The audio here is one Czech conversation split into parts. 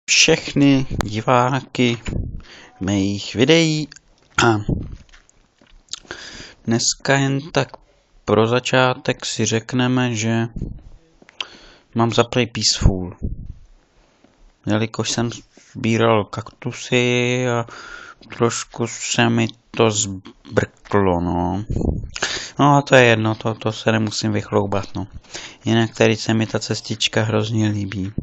všechny diváky mých videí a dneska jen tak pro začátek si řekneme, že mám za Play Peaceful. Jelikož jsem sbíral kaktusy a trošku se mi to zbrklo, no. No a to je jedno, to se nemusím vychloubat, no. Jinak tady se mi ta cestička hrozně líbí.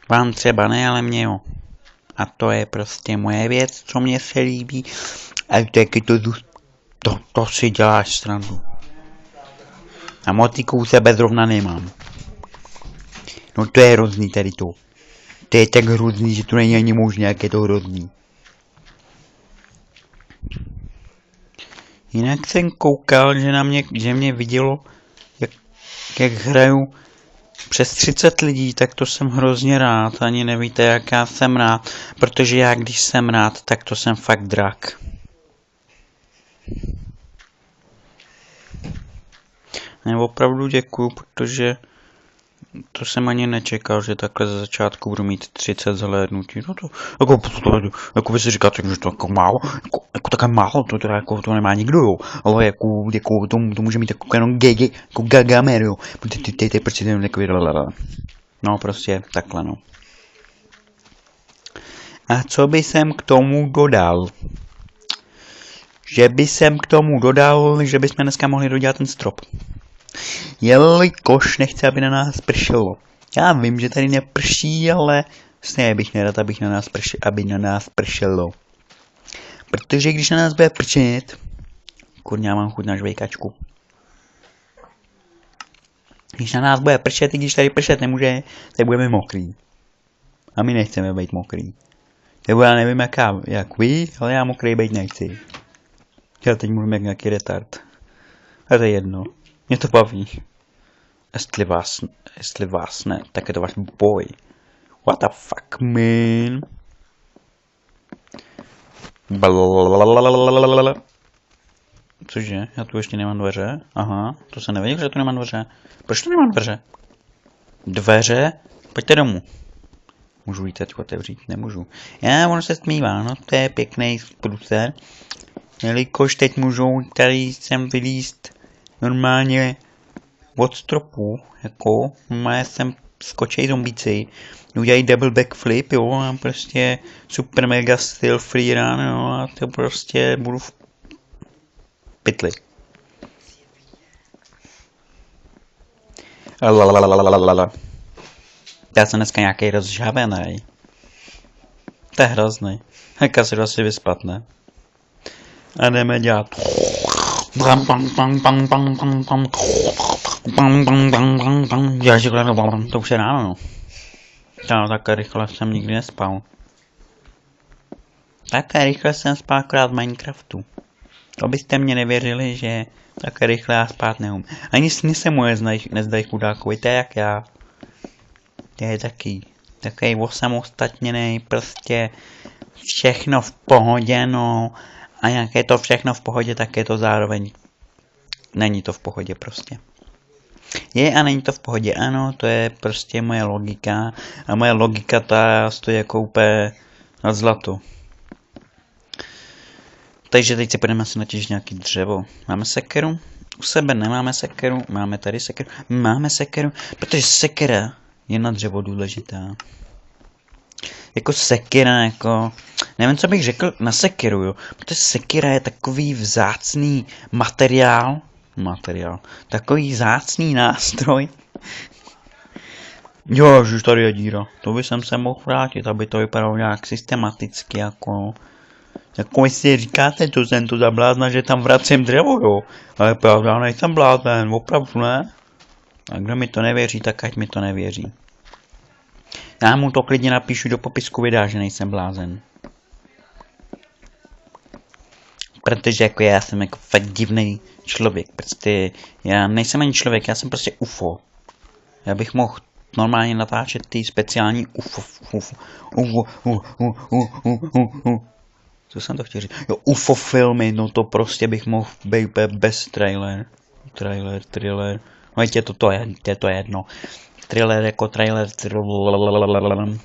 Vám třeba ne, ale mě jo. A to je prostě moje věc, co mě se líbí. A taky to si děláš srandu. A motiku u sebe zrovna nemám. No to je hrozný tady to. To je tak hrozný, že to není ani možné, jak je to hrozný. Jinak jsem koukal, že mě vidělo, jak hraju přes 30 lidí, tak to jsem hrozně rád. Ani nevíte, jak já jsem rád. Protože já, když jsem rád, tak to jsem fakt drak. Ne, opravdu děkuju, protože to jsem ani nečekal, že takhle za začátku budu mít 30 zhlédnutí. No to, jako vy si říkáte, že to jako málo, jako také málo, to nemá nikdo, jo. Ale jako to může mít jako jenom jako gagamer, jo. Ty prostě nevím, takový no prostě takhle, no. A co by jsem k tomu dodal? Že bychom dneska mohli dodělat ten strop. Jelikož nechci, aby na nás pršelo. Já vím, že tady neprší, ale stejně bych nerad, aby na nás pršelo. Protože když na nás bude pršet, kurňa, mám chuť na žvejkačku. Když na nás bude pršet, i když tady pršet nemůže, tak budeme mokrý. A my nechceme být mokrý. Nebo já nevím jak vy, ale já mokrý být nechci. Já teď mluvím jak nějaký retard. A to je jedno. Mě to baví. Jestli vás ne, tak je to váš boj. What the fuck, man? Cože? Já tu ještě nemám dveře? Aha, to se nevěděl, že tu nemám dveře. Proč tu nemám dveře? Dveře? Pojďte domů. Můžu jít teď otevřít? Nemůžu. Ono se smívá, no to je pěkný sprucer. Jelikož teď můžou tady sem vylíst normálně od stropu, jako má sem skočej zombíci, udělají double backflip, jo, a prostě super mega styl free run, jo, a to prostě budu v pytli. Já jsem dneska nějaký rozžhavený. To je hrozný. Jak asi asi vyspat, ne? A jdeme dělat. To už je ráno, no. Tak rychle jsem nikdy nespal. Tak rychle jsem spal akorát v Minecraftu. To byste mě nevěřili, že tak rychle já spát neumím. Ani sny se mu nezdají chudákovi, to je jak já. To je takový osamostatněný, prostě všechno v pohodě, no. A jak je to všechno v pohodě, tak je to zároveň. Není to v pohodě prostě. Je a není to v pohodě, ano, to je prostě moje logika. A moje logika ta stojí jako úplně nad zlato. Takže teď si půjdeme asi natěžit nějaký dřevo. Máme sekeru? U sebe nemáme sekeru, máme tady sekeru. Máme sekeru, protože sekera je na dřevo důležitá. Jako sekera, jako... Nevím, co bych řekl na sekeru, jo. Protože sekera je takový vzácný materiál. Takový vzácný nástroj. Jo, že tady je díra. To by jsem se mohl vrátit, aby to vypadalo nějak systematicky, jako... Jako vy si říkáte, to jsem to za blázna, že tam vracím dřevo, jo. Ale pravda, já nejsem blázen, opravdu ne. A kdo mi to nevěří, tak ať mi to nevěří. Já mu to klidně napíšu do popisku videa, že nejsem blázen. Protože jako já jsem jako fakt divný člověk, prostě já nejsem ani člověk, já jsem prostě UFO. Já bych mohl normálně natáčet ty speciální UFO. Co jsem to chtěl říct? Jo, UFO filmy, no to prostě bych mohl být bez trailer. No je to jedno. thriller jako trailer,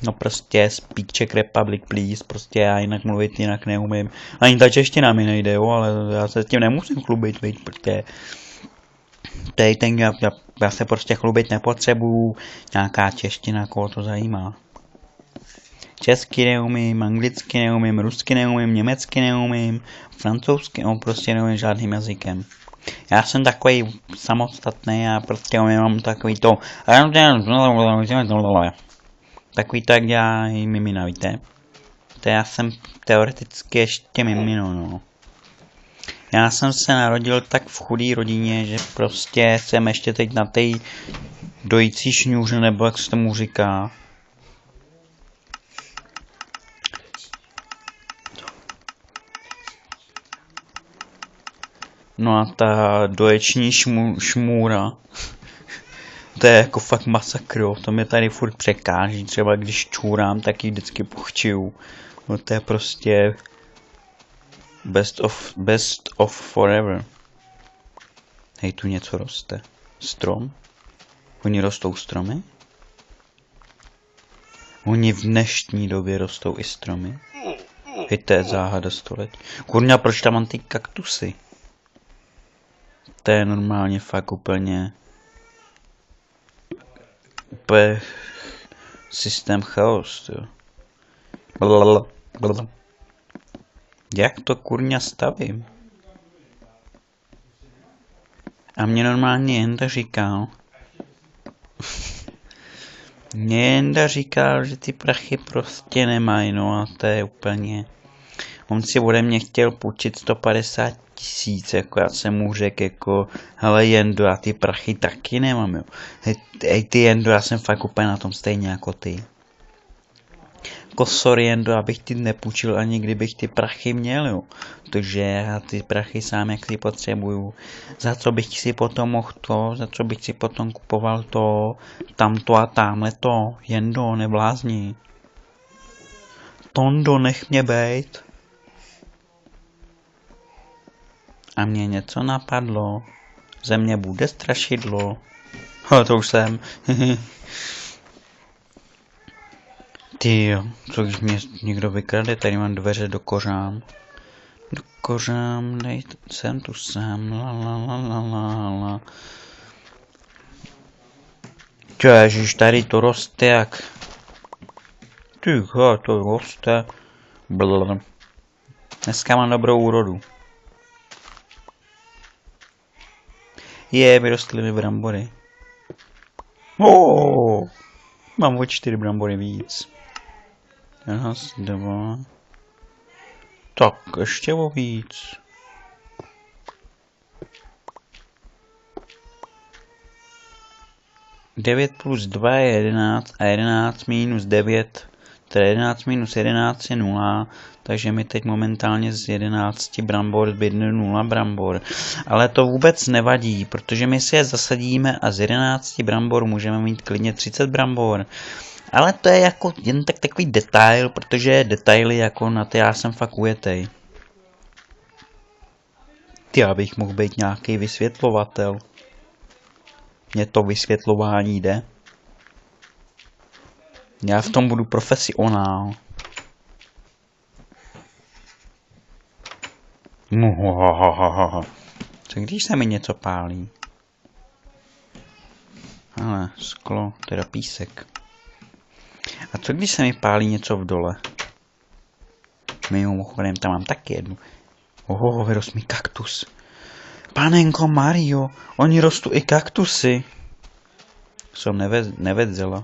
no prostě Speak Czech Republic please, prostě já jinak mluvit jinak neumím. Ani ta čeština mi nejde, jo, ale já se s tím nemusím chlubit, veď, protože tady ten, já se prostě chlubit nepotřebuju, nějaká čeština, koho to zajímá. Česky neumím, anglicky neumím, rusky neumím, německy neumím, francouzsky, no prostě neumím žádným jazykem. Já jsem takový samostatný a prostě mám takový to... Takový to, jak dělá i mimina, víte? To já jsem teoreticky ještě mimino, no. Já jsem se narodil tak v chudé rodině, že prostě jsem ještě teď na té dojící šňůře, nebo jak se tomu říká. No a ta doječní šmůra, to je jako fakt masakr, to mě tady furt překáží, třeba když čůrám, tak ji vždycky pochčiju. No to je prostě best of forever. Hej, tu něco roste. Strom? Oni rostou stromy? Oni v dnešní době rostou i stromy? Hej, to je záhada století. Kurňa, proč tam mám ty kaktusy? To je normálně fakt úplně systém chaos, jo. Jak to kurňa stavím? A mě normálně Jenda říkal, že ty prachy prostě nemají, no a to je úplně... On si ode mě chtěl půjčit 150 000, jako já jsem mu řekl, jako, hele Jendo, já ty prachy taky nemám, jo. Hej ty Jendo, já jsem fakt úplně na tom stejně jako ty. Jako sorry Jendo, abych ti nepůjčil ani kdybych ty prachy měl, jo. Protože já ty prachy sám jak si potřebuju. Za co bych si potom mohl to, za co bych si potom kupoval to, tamto a tamhle to. Jendo, neblázni. Tondo, nech mě bejt. A mě něco napadlo. Ze mě bude strašidlo. To už jsem. Tyjo, co když mě někdo vykrade, tady mám dveře do kořán. Do kořán, dej sem tu sám, la. Ježiš, tady to roste jak... Tyjo, to roste. Blablabla. Dneska mám dobrou úrodu. Vyrostly mi brambory. Mám o 4 brambory víc. Raz, 2. Tak, ještě o víc. Devět plus 2 je 11 a 11 minus 9, tedy 11 minus 11 je 0, takže mi teď momentálně z 11 brambor zbydne 0 brambor. Ale to vůbec nevadí, protože my si je zasadíme a z 11 brambor můžeme mít klidně 30 brambor. Ale to je jako jen takový detail, protože detaily jako na ty já jsem fakt ujetej. Já bych mohl být nějaký vysvětlovatel. Mně to vysvětlování jde. Já v tom budu profesionál. Co když se mi něco pálí? Ale sklo, teda písek. A co když se mi pálí něco v dole? Mimochodem, tam mám taky jednu. Vyrost mi kaktus. Panenko Mario, oni rostou i kaktusy. Jsem nevedzela.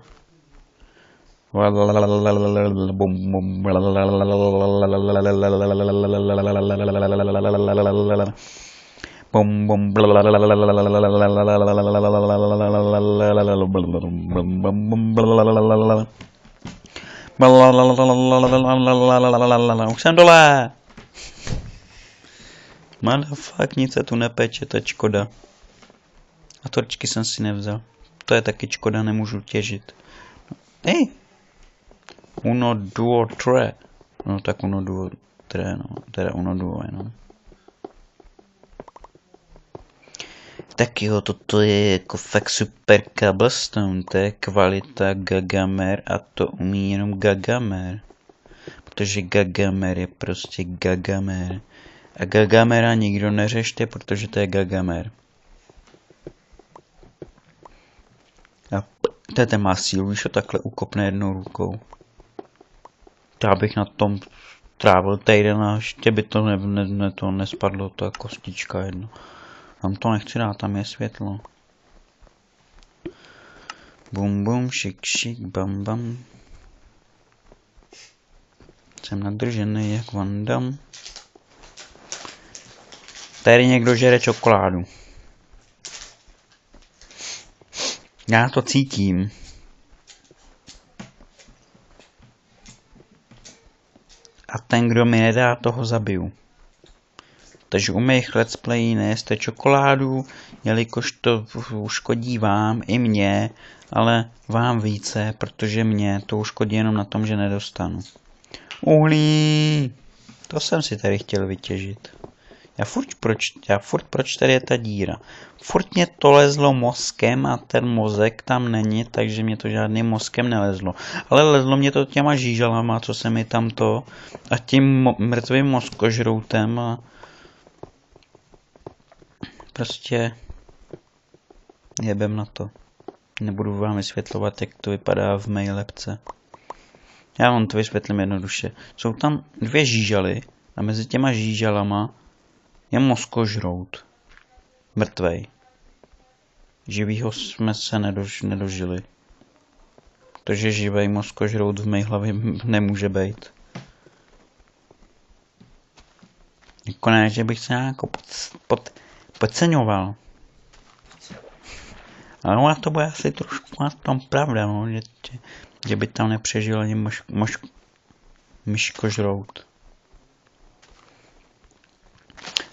Už jsem dole. Motherfuck, nic se tu nepeče, to je škoda. A torčky jsem si nevzal. To je taky škoda, nemůžu těžit. Hej! Uno, duo, tre. No tak uno, duo, tre, no. Teda uno, duo, no. Tak jo, toto je jako fakt super cobblestone, to je kvalita Gagamer a to umí jenom Gagamer. Protože Gagamer je prostě Gagamer. A Gagamera nikdo neřešte, protože to je Gagamer. A ten má sílu, když ho takhle ukopne jednou rukou. Já bych na tom trávil týden a ještě by to nespadlo, to je kostička jedno. Tam to nechci dát, tam je světlo. Bum bum, šik šik, bam bam. Jsem nadržený jak Van Damme. Tady někdo žere čokoládu. Já to cítím. A ten, kdo mi nedá, toho zabiju. Takže u mých let's play nejeste čokoládu, jelikož to uškodí vám i mně, ale vám více, protože mě to uškodí jenom na tom, že nedostanu. Uhlí! To jsem si tady chtěl vytěžit. Proč tady je ta díra? Furt mě to lezlo mozkem a ten mozek tam není, takže mě to žádným mozkem nelezlo. Ale lezlo mě to těma žížalama, co se mi tam to, a tím mrtvým mozkožroutem a prostě jebem na to. Nebudu vám vysvětlovat, jak to vypadá v mé lepce. Já vám to vysvětlím jednoduše. Jsou tam dvě žížaly a mezi těma žížalama je mozkožrout. Mrtvej. Živýho jsme se nedožili. Protože živej mozkožrout v mé hlavě nemůže být. Jako ne, že bych se nějak podceňoval. Ale ona to bude asi trošku na tom pravda, no, že by tam nepřežil ani myškožrout.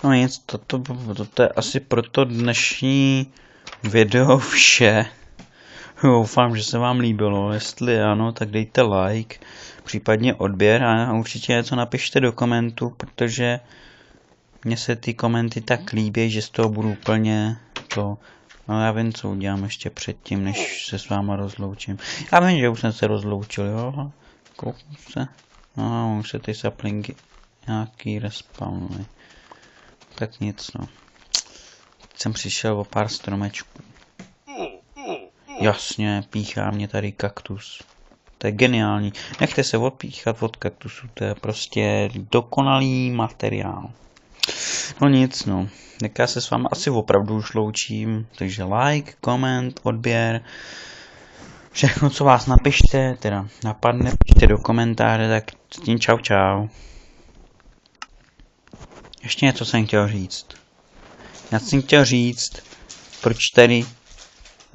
No nic, to je asi pro to dnešní video vše. Doufám, že se vám líbilo, jestli ano, tak dejte like, případně odběr a určitě něco napište do komentu, protože mně se ty komenty tak líbí, že z toho budu úplně to... No já vím, co udělám ještě předtím, než se s váma rozloučím. Já vím, že už jsem se rozloučil, jo? Kouknu se. No, už se ty saplingy nějaký respawnují. Tak nic, no. Jsem přišel o pár stromečků. Jasně, píchá mě tady kaktus. To je geniální. Nechte se odpíchat od kaktusu, to je prostě dokonalý materiál. No nic, no. Tak já se s vámi asi opravdu už loučím. Takže like, koment, odběr. Všechno, co vás napište, teda napadne, pište do komentáře, tak s tím čau čau. Ještě něco jsem chtěl říct. Já jsem chtěl říct, proč tady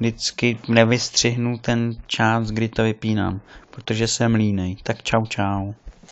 vždycky nevystřihnu ten čas, kdy to vypínám. Protože jsem línej. Tak čau čau.